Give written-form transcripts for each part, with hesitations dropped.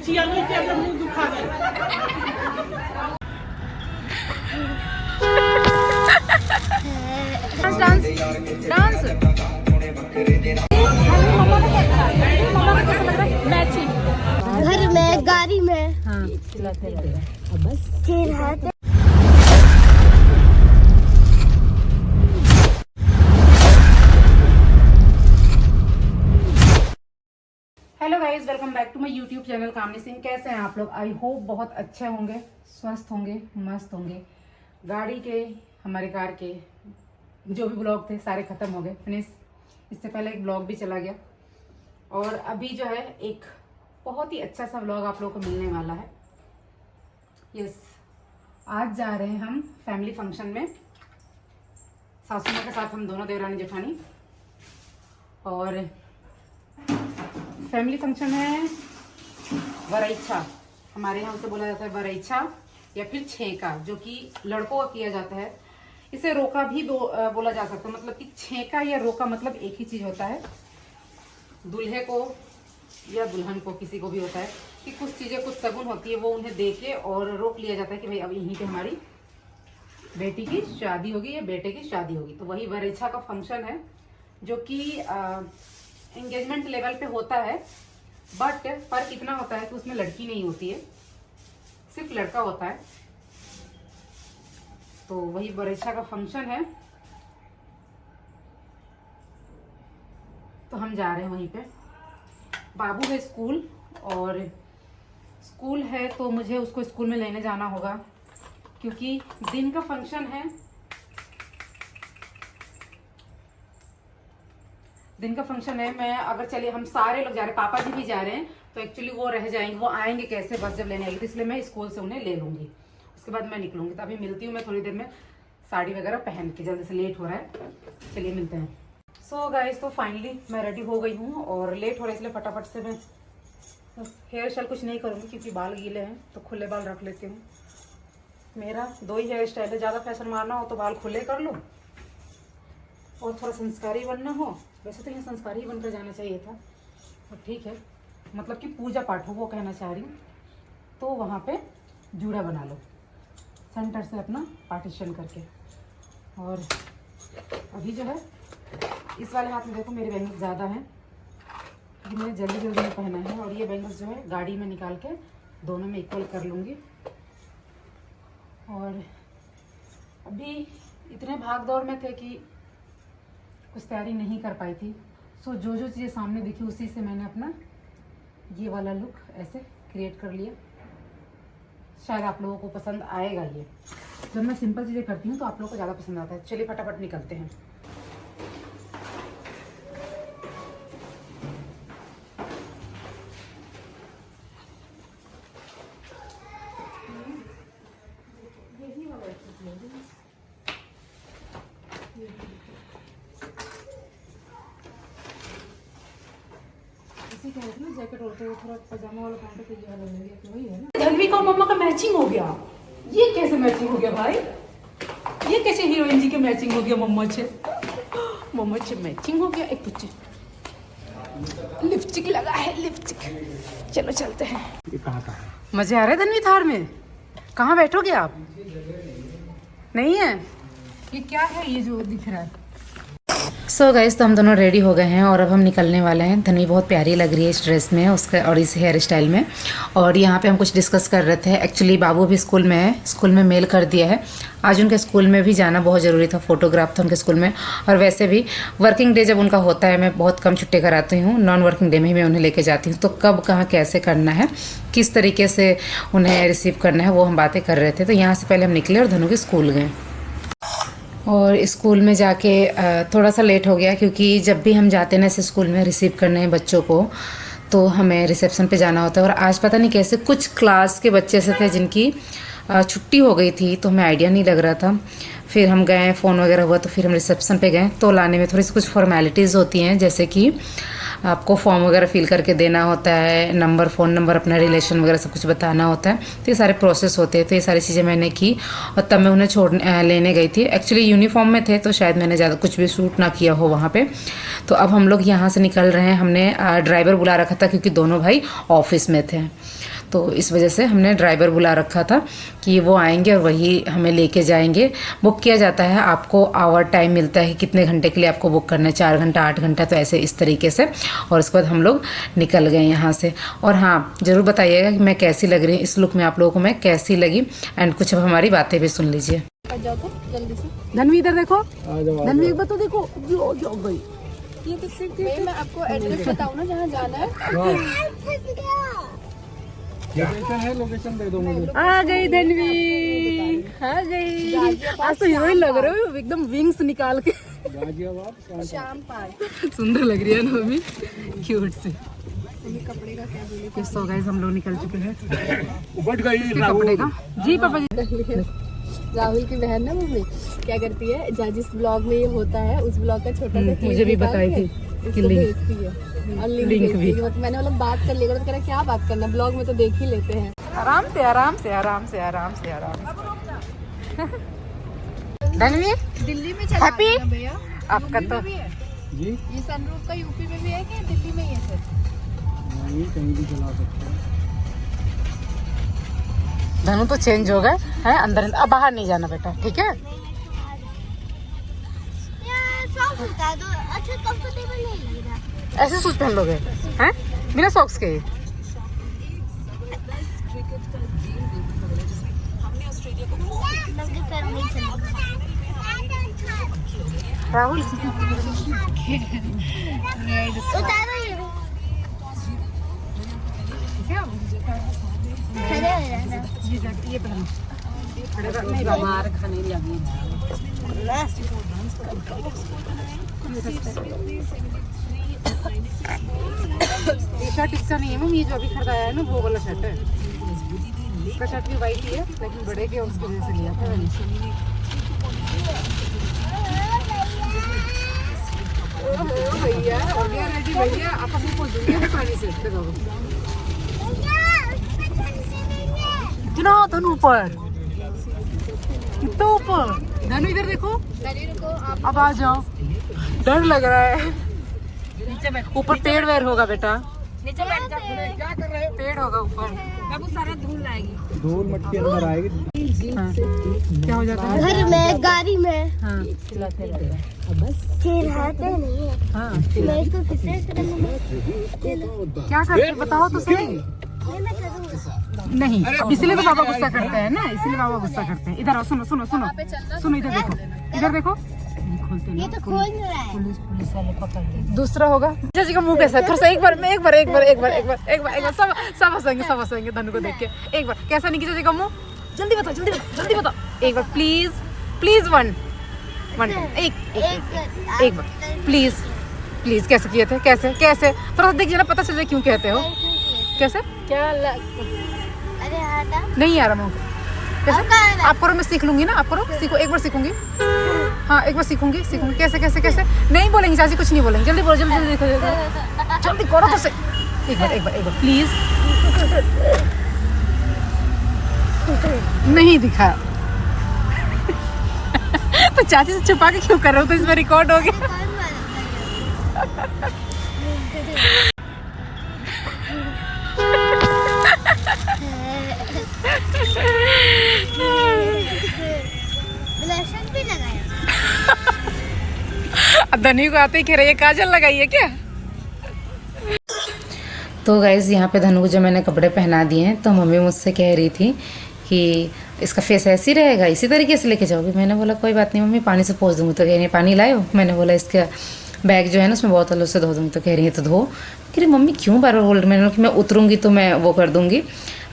Chia में के अपना मुंह दुखा गए। डांस डांस मैचिंग घर में गाड़ी में हाँ बस फिर हाथ hello guys, welcome back to my YouTube channel Kamini Singh. कैसे हैं आप लोग? आई होप बहुत अच्छे होंगे, स्वस्थ होंगे, मस्त होंगे। गाड़ी के, हमारे कार के जो भी ब्लॉग थे सारे खत्म हो गए, फिनिश। इससे पहले एक ब्लॉग भी चला गया और अभी जो है एक बहुत ही अच्छा सा ब्लॉग आप लोगों को मिलने वाला है। यस, आज जा रहे हैं हम फैमिली फंक्शन में, सासू माँ के साथ हम दोनों, देवरानी जेठानी। और फैमिली फंक्शन है वरईछा, हमारे यहाँ उसे बोला जाता है वरईछा या फिर छेका, जो कि लड़कों का किया जाता है। इसे रोका भी बोला जा सकता है, मतलब कि छेका या रोका मतलब एक ही चीज होता है। दूल्हे को या दुल्हन को, किसी को भी होता है कि कुछ चीजें, कुछ शगुन होती है, वो उन्हें दे के और रोक लिया जाता है कि भाई अब यहीं पे हमारी बेटी की शादी होगी या बेटे की शादी होगी। तो वही वरईछा का फंक्शन है, जो कि एंगेजमेंट लेवल पे होता है, बट फर्क इतना होता है कि उसमें लड़की नहीं होती है, सिर्फ लड़का होता है। तो वही वरईछा का फंक्शन है, तो हम जा रहे हैं वहीं पे। बाबू है स्कूल, और स्कूल है तो मुझे उसको स्कूल में लेने जाना होगा, क्योंकि दिन का फंक्शन है। दिन का फंक्शन है। मैं अगर चलिए, हम सारे लोग जा रहे हैं, पापा जी भी जा रहे हैं, तो एक्चुअली वो रह जाएंगे, वो आएंगे कैसे, बस जब लेने आएगी, तो इसलिए मैं स्कूल से उन्हें ले लूंगी, उसके बाद मैं निकलूंगी। तो अभी मिलती हूँ मैं थोड़ी देर में, साड़ी वगैरह पहन के, जल्दी से लेट हो रहा है। चलिए मिलते हैं। सो गाइस, तो फाइनली मैं रेडी हो गई हूँ और लेट हो रहा है, इसलिए फटाफट से मैं हेयर स्टाइल कुछ नहीं करूँगी, क्योंकि बाल गीले हैं, तो खुले बाल रख लेती हूँ। मेरा दो ही हेयर स्टाइल है, ज़्यादा फैशन मारना हो तो बाल खुले कर लो, और थोड़ा संस्कारी बनना हो। वैसे तो यहाँ संस्कारी ही बनकर जाना चाहिए था, और ठीक है, मतलब कि पूजा पाठ हो, वो कहना चाह रही हूँ। तो वहाँ पे जूड़ा बना लो सेंटर से अपना पार्टीशन करके। और अभी जो है इस वाले हाथ में देखो, मेरे बैंगल्स ज़्यादा हैं, क्योंकि मैंने जल्दी जल्दी में पहना है, और ये बैंगल्स जो है गाड़ी में निकाल के दोनों में इक्वल कर लूँगी। और अभी इतने भाग दौड़ में थे कि कुछ तैयारी नहीं कर पाई थी। सो जो जो चीज़ें सामने दिखी, उसी से मैंने अपना ये वाला लुक ऐसे क्रिएट कर लिया। शायद आप लोगों को पसंद आएगा ये। जब मैं सिंपल चीज़ें करती हूँ तो आप लोगों को ज़्यादा पसंद आता है। चलिए फटाफट निकलते हैं। जैकेट ओढ़ते हुए थोड़ा पजामा वाला पहन के, ये वाला ले लिया, तो वही है ना। धनवी का मम्मा का मैचिंग हो गया। ये कैसे मैचिंग हो गया भाई? ये कैसे हीरोइन जी के मैचिंग हो गया? मम्मा से मैचिंग हो गया। एक कुछ लिपस्टिक लगा है, लिपस्टिक। चलो चलते हैं। ये कहाँ का है? मजे आ रहे हैं धनवी थार में। कहाँ बैठोगे आप? नहीं है? ये क्या है ये जो दिख रहा है? सो गाइस, तो हम दोनों रेडी हो गए हैं और अब हम निकलने वाले हैं। धनवी बहुत प्यारी लग रही है इस ड्रेस में, उसका और इस हेयर स्टाइल में। और यहाँ पे हम कुछ डिस्कस कर रहे थे। एक्चुअली बाबू भी स्कूल में है, स्कूल में मेल कर दिया है। आज उनके स्कूल में भी जाना बहुत ज़रूरी था, फोटोग्राफ था उनके स्कूल में। और वैसे भी वर्किंग डे जब उनका होता है, मैं बहुत कम छुट्टी कराती हूँ, नॉन वर्किंग डे में ही मैं उन्हें लेके जाती हूँ। तो कब कहाँ कैसे करना है, किस तरीके से उन्हें रिसीव करना है, वो हम बातें कर रहे थे। तो यहाँ से पहले हम निकले और धनु के स्कूल गए। और स्कूल में जाके थोड़ा सा लेट हो गया, क्योंकि जब भी हम जाते हैं ना ऐसे स्कूल में रिसीव करने बच्चों को, तो हमें रिसेप्शन पे जाना होता है। और आज पता नहीं कैसे कुछ क्लास के बच्चे से थे जिनकी छुट्टी हो गई थी, तो हमें आइडिया नहीं लग रहा था। फिर हम गए, फ़ोन वगैरह हुआ, तो फिर हम रिसेप्शन पे गए। तो लाने में थोड़ी सी कुछ फॉर्मेलिटीज़ होती हैं, जैसे कि आपको फॉर्म वगैरह फिल करके देना होता है, नंबर, फ़ोन नंबर, अपना रिलेशन वगैरह सब कुछ बताना होता है। तो ये सारे प्रोसेस होते हैं। तो ये सारी चीज़ें मैंने की, और तब मैं उन्हें लेने गई थी। एक्चुअली यूनिफॉर्म में थे, तो शायद मैंने ज़्यादा कुछ भी शूट ना किया हो वहाँ पे। तो अब हम लोग यहाँ से निकल रहे हैं। हमने ड्राइवर बुला रखा था, क्योंकि दोनों भाई ऑफिस में थे। तो इस वजह से हमने ड्राइवर बुला रखा था कि वो आएंगे और वही हमें लेके जाएंगे। बुक किया जाता है, आपको आवर टाइम मिलता है कितने घंटे के लिए आपको बुक करना है, 4 घंटा 8 घंटा, तो ऐसे इस तरीके से। और उसके बाद हम लोग निकल गए यहाँ से। और हाँ, ज़रूर बताइएगा कि मैं कैसी लग रही हूँ, इस लुक में आप लोगों को मैं कैसी लगी, एंड कुछ अब हमारी बातें भी सुन लीजिए। धनवी इधर देखो, धनवी एक बार तो देखो, जो गई। मैं आपको एड्रेस बताऊँ ना जहाँ जाना है। लोकेशन दे दो मुझे। आ गई धनवी, आ गई। आज तो हीरोइन लग रहे हो एकदम, विंग्स निकाल के। शाम पार सुंदर लग रही है ना मम्मी, क्यूट से। कपड़े का क्या बोले। सो गाइस हम लोग निकल चुके हैं उबट गई कपड़े का। जी पापा जी। राहुल की बहन ना मम्मी क्या करती है, जहाँ जिस ब्लॉग में ये होता है उस ब्लॉग का छोटा सा मुझे भी बताई थी कि लिंक भेजती है, और लिंक भी। भेजती है। मतलब मैंने बोला बात कर लेगा, तो कह रहा क्या बात करना, ब्लॉग में तो देख ही लेते हैं। आराम से आराम से आराम से आराम से आराम से। धनवी दिल्ली में चला हैप्पी गया भैया, आपका तो भी है जी, ये सनरूफ का यूपी में भी है कि दिल्ली में ही है सर? नहीं कहीं भी चला सकते हैं। धनु तो चेंज हो गए हैं अंदर, अब बाहर नहीं जाना बेटा, ठीक है? अच्छा कंफर्टेबल नहीं लग रहा। ऐसे शूज पहन लोगे हैं बिना सॉक्स के? राहुल उतारो ये। खड़े हो जाना। ये पहनो, नहीं बाहर खाने लगी। ये शर्ट इसका नहीं है मम्मी, ये जो अभी खरीदाया है ना वो वाला शर्ट है। इसका शर्ट भी वाइट ही है, लेकिन बड़े के उसकी वजह से लिया था मैंने। भैया हो गया रेडी भैया, आपका मुंह पोंछ दूंगी पानी से। कितना धनु ऊपर, कितना ऊपर। धनु इधर देखो, अब आ जाओ, डर लग रहा है। नीचे बैठ, ऊपर पेड़ वेड़ होगा बेटा, नीचे बैठ जा। क्या कर रहे हो? पेड़ होगा ऊपर, बाबू सारा धूल आएगी, धूल मट्टी अंदर आएगी। हाँ। क्या हो जाता है? घर में गाड़ी में हाँ चिढ़ाते नहीं है। हाँ, मैं इसको किससे क्या करते बताओ तो सही। मैं करूँगा। नहीं, इसलिए तो बाबा गुस्सा करते हैं ना, इसलिए बाबा गुस्सा करते हैं। इधर आओ, सुनो सुनो सुनो सुनो, इधर देखो, इधर देखो। खोलते ये तो खोल नहीं रहा है। पुलिस वाले पकड़ ले। दूसरा होगा चाची का मुंह कैसा है? फिर से एक बार सब हंसेंगे धनु को देख के। एक बार कैसा नहीं चाची का मुंह? जल्दी बताओ एक बार प्लीज वन एक बार प्लीज। कैसे किए थे? कैसे थोड़ा देख ना, पता चल जाए क्यों कहते हो। कैसे? अरे हटा। नहीं आ रहा मुझे। कैसे? आप करो, मैं सीख लूंगी ना। आप करो, सीखो, एक बार सीखूंगी। हाँ, एक बार सीखूंगी। कैसे? नहीं बोलेंगे चाची, कुछ नहीं बोलेंगे। जल्दी बोलो, जल्दी करो तो सही। एक बार प्लीज। नहीं दिखा तो चाची से छुपा के क्यों कर रहे हो? तो इसमें रिकॉर्ड हो गया। ब्लशर भी लगाया। धनु को आते ही कह रही है काजल लगाई है क्या? तो गाइज़ यहाँ पे धनु को जो मैंने कपड़े पहना दिए हैं, तो मम्मी मुझसे कह रही थी कि इसका फेस ऐसे ही रहेगा, इसी तरीके से लेके जाओगी। मैंने बोला कोई बात नहीं मम्मी, पानी से पोंछ दूँगी। तो कह रही है पानी लाए हो? मैंने बोला इसका बैग जो है ना उसमें बोतल से धो दूँगी। तो कह रही है तो धो। कह रही मम्मी क्यों बार बार बोल रही? मैंने बोला कि मैं उतरूँगी तो मैं वो कर दूँगी,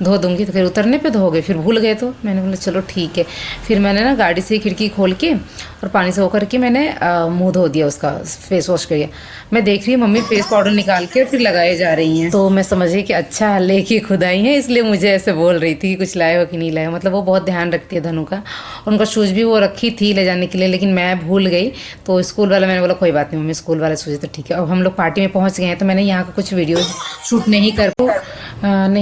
धो दूँगी। तो फिर उतरने पे धोगे, फिर भूल गए। तो मैंने बोला चलो ठीक है। फिर मैंने ना गाड़ी से खिड़की खोल के और पानी से होकर के मैंने मुंह धो दिया, उसका फेस वॉश किया। मैं देख रही हूँ मम्मी फेस पाउडर निकाल के फिर लगाए जा रही हैं। तो मैं समझ गई कि अच्छा लेके खुद आई हैं, इसलिए मुझे ऐसे बोल रही थी कि कुछ लाए हो कि नहीं लाए हो। मतलब वो बहुत ध्यान रखती है धनु का। उनका शूज़ भी वो रखी थी ले जाने के लिए, लेकिन मैं भूल गई। तो स्कूल वाला, मैंने बोला कोई बात नहीं मम्मी, स्कूल वाले शूज़ तो ठीक है। अब हम लोग पार्टी में पहुँच गए हैं, तो मैंने यहाँ का कुछ वीडियो शूट नहीं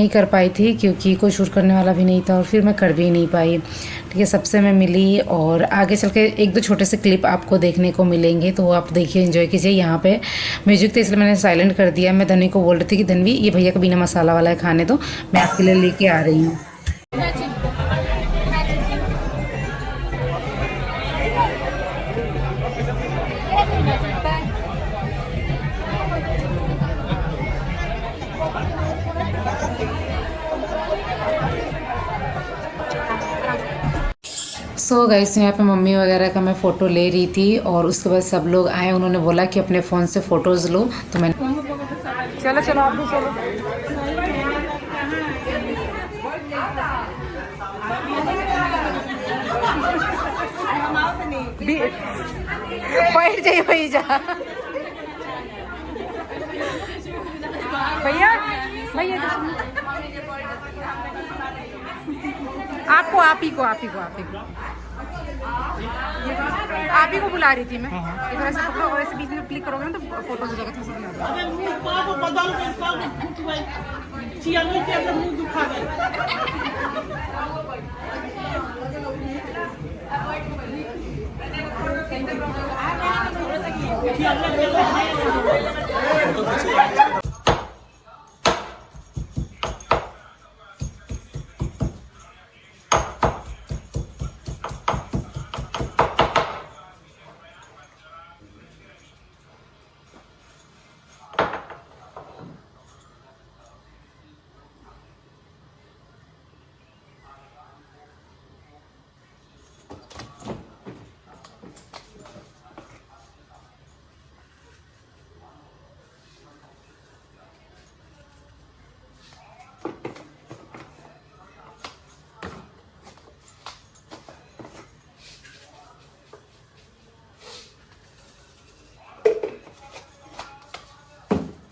कर पाई थी क्योंकि कोई शूट करने वाला भी नहीं था और फिर मैं कर भी नहीं पाई। ठीक है, सबसे मैं मिली और आगे चल के एक दो छोटे से क्लिप आपको देखने को मिलेंगे, तो वो आप देखिए, एंजॉय कीजिए। यहाँ पे म्यूजिक तो इसलिए मैंने साइलेंट कर दिया। मैं धनवी को बोल रही थी कि धनवी ये भैया का बिना मसाला वाला है खाने दो, मैं आपके लिए लेके आ रही हूँ। सो गाइस, यहाँ पे मम्मी वगैरह का मैं फ़ोटो ले रही थी और उसके बाद सब लोग आए, उन्होंने बोला कि अपने फ़ोन से फ़ोटोज़ लो, तो मैंने चलो चलो आप भी चलो। बैठ जाइए भैया, भैया भैया आपको आप ही को बुला रही थी मैं। इधर ऐसे पकड़ो और ऐसे बीच में क्लिक करोगे ना तो फोटो हो जाएगा।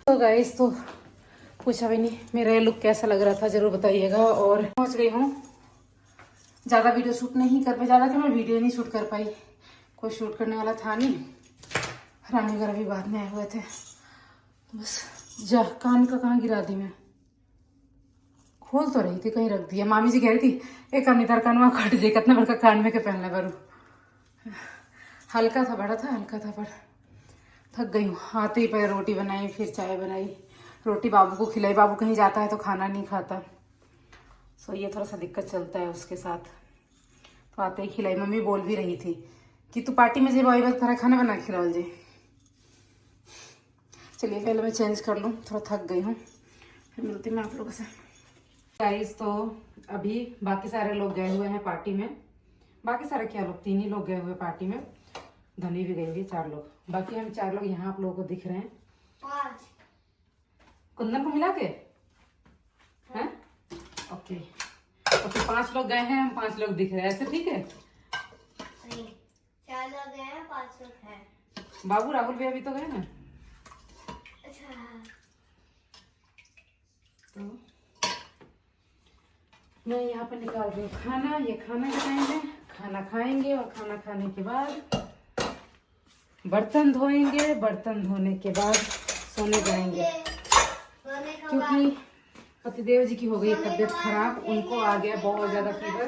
तो गाइस, तो पूछा भी नहीं मेरा ये लुक कैसा लग रहा था, जरूर बताइएगा। और पहुंच गई हूँ। ज़्यादा वीडियो शूट नहीं कर पाई, ज़्यादा कि मैं वीडियो नहीं शूट कर पाई, कोई शूट करने वाला था नहीं। रानी वगैरह भी बाद में आए हुए थे, तो बस जा कान का कहाँ गिरा दी मैं, खोल तो रही थी कहीं रख दिया। मामी जी कह रही थी एक कान इधर कान वहाँ काट दे, कितना बड़का कान में के पहनना करूँ। हल्का था, बड़ा था, हल्का था, पर थक गई हूँ। आते ही पहले रोटी बनाई, फिर चाय बनाई, रोटी बाबू को खिलाई। बाबू कहीं जाता है तो खाना नहीं खाता, सो ये थोड़ा सा दिक्कत चलता है उसके साथ, तो आते ही खिलाई। मम्मी बोल भी रही थी कि तू पार्टी में जे भाई बस खरा खाना बना खिलाओ जे। चलिए पहले मैं चेंज कर लूँ, थोड़ा थक गई हूँ, फिर मिलती मैं आप लोगों से। गाइस, तो अभी बाकी सारे लोग गए हुए हैं पार्टी में। बाकी सारे क्या लोग, 3 ही लोग गए हुए पार्टी में, धनी भी गई हुई, 4 लोग। बाकी हम 4 लोग यहाँ आप लोगों को दिख रहे हैं। 5 कुंदन को मिला के हैं, ओके। तो फिर 5 लोग गए हैं, हम 5 लोग दिख रहे हैं, ऐसे ठीक है? 4 लोग गए हैं, 5 लोग हैं। बाबू राहुल भी अभी तो गए ना। अच्छा, तो मैं यहाँ पर निकाल रही हूँ खाना। ये खाना का टाइम है, खाना खाएंगे और खाना खाने के बाद बर्तन धोएंगे। बर्तन धोने के बाद सोने जाएंगे, क्योंकि पतिदेव जी की हो गई तबीयत खराब, उनको आ गया बहुत ज्यादा फीवर।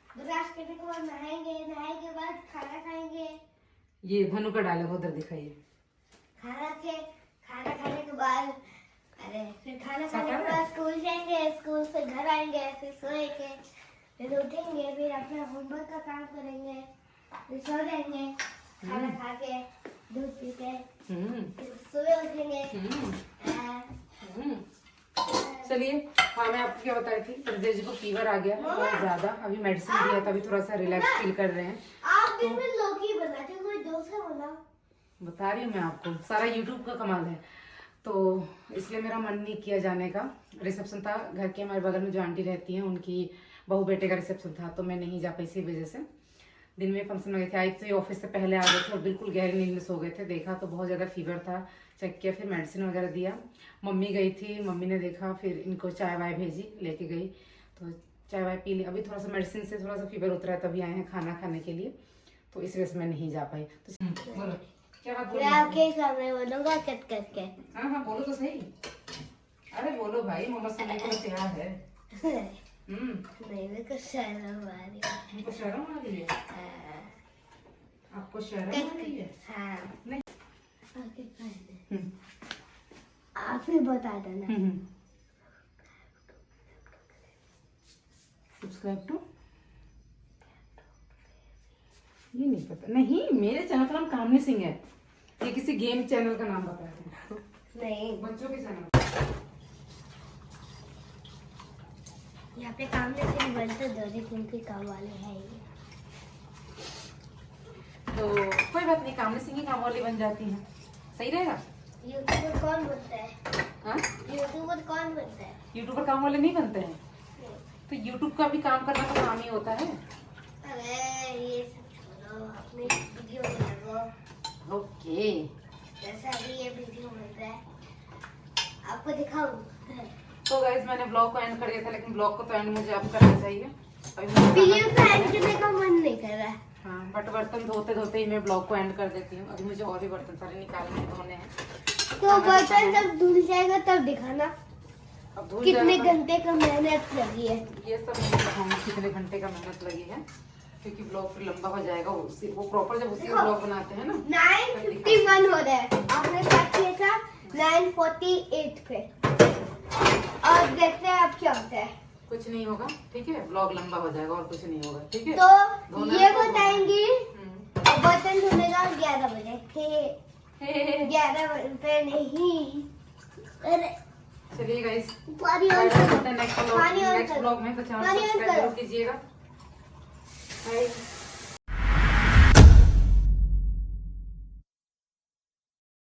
ब्रश करने के बाद नहाएंगे, नहाने के बाद खाना खाएंगे। ये धनु का डायलॉग उधर दिखाइए। खाना खाने के बाद, अरे फिर खाना खाने के बाद स्कूल जाएंगे, स्कूल से घर आएंगे, फिर सोएंगे, फिर उठेंगे, फिर अपना होमवर्क का काम करेंगे, फिर सो जाएंगे, खाना खा के दूध पी के, फिर सुबह उठेंगे। चलिए, हाँ मैं आपको क्या बता रही थी, पतिदेव जी को फीवर आ गया बहुत ज्यादा, अभी मेडिसिन दिया था, अभी थोड़ा सा रिलैक्स फील कर रहे हैं। आप दिन में लौकी बनाते हो, कोई दोस्त है बोला? बता रही हूँ मैं आपको, सारा यूट्यूब का कमाल है। तो इसलिए मेरा मन नहीं किया जाने का। रिसेप्शन था घर के हमारे बगल में, जो आंटी रहती हैं उनकी बहू बेटे का रिसेप्शन था, तो मैं नहीं जा पाई इसी वजह से। दिन में फंक्शन में गए थे, आई तो ये ऑफिस से पहले आ गए थे और बिल्कुल गहरी नींद में सो गए थे। देखा तो बहुत ज़्यादा फीवर था, चेक किया, फिर मेडिसिन वगैरह दिया। मम्मी गई थी, मम्मी ने देखा, फिर इनको चाय वाय भेजी, लेके गई, तो चाय वाय पी ली। अभी थोड़ा सा मेडिसिन से थोड़ा सा फीवर उतरा है, तभी आए हैं खाना खाने के लिए, तो इस वजह से मैं नहीं जा पाई। तो बोलो क्या बात बोल रही? आपके सामने बोलूंगा कट करके। हाँ हाँ बोलो तो सही। अरे बोलो भाई, मम्मा सुनने को तैयार है। नहीं, मेरे को शर्म आ रही है। तुमको शर्म आ रही है? आपको शर्म आ रही है? हाँ। नहीं। आगे पहले। आप ही बता देना। सब्सक्राइब टू, ये नहीं पता। नहीं, मेरे चैनल का नाम कामनी सिंह है। ये किसी गेम चैनल का नाम बता रहे हैं। नहीं, बच्चों के चैनल। यहाँ पे काम में सिर्फ बनते दौरे क्योंकि काम वाले हैं ये। तो कोई बात नहीं, कामनी सिंह ही काम वाली बन जाती हैं। सही रहेगा। यूट्यूबर कौन बनता है? हाँ, यूट्यूबर कौन बनता है? यूट्यूबर काम वाले नहीं बनते हैं। तो यूट्यूब का भी काम करना तो काम ही होता है। अरे ये सब छोड़ो, अपनी वीडियो में लगो। ओके। जैसा अभी ये वीडियो बन रहा है, आपको दिखाऊं। तो गाइस, मैंने ब्लॉग को एंड कर दिया था, लेकिन ब्लॉग को तो एंड मुझे अब करना चाहिए। अभी मुझे वीडियो को एंड करने का मन नहीं कर रहा है। हाँ, बट बर्तन धोते धोते ही मैं ब्लॉग को एंड कर देती हूँ। अभी मुझे और भी बर्तन सारे निकालने धोने हैं। तो बर्तन जब धुल जाएगा तब दिखाना अब धुल कितने जाएगा घंटे का मेहनत लगी है। ये सब नहीं दिखाऊंगी कितने घंटे का मेहनत लगी है, क्योंकि ब्लॉग फिर लंबा हो जाएगा। वो प्रॉपर जब उसी ब्लॉग बनाते हैं ना। 9:51 हो रहा है। आपने स्टार्ट किया था 9:48 पे, और देखते हैं अब क्या होता है। कुछ नहीं होगा, ठीक है। ब्लॉग लंबा हो जाएगा और कुछ नहीं होगा, ठीक है। तो ये बताएंगी बर्तन धोने का 11 बजे। 11 बजे नहीं, अरे चलिए गाइस, पानी ऑन करो। नेक्स्ट पानी ऑन ब्लॉग में तो चैनल पानी ऑन सब्सक्राइब करो। जरूर कीजिएगा।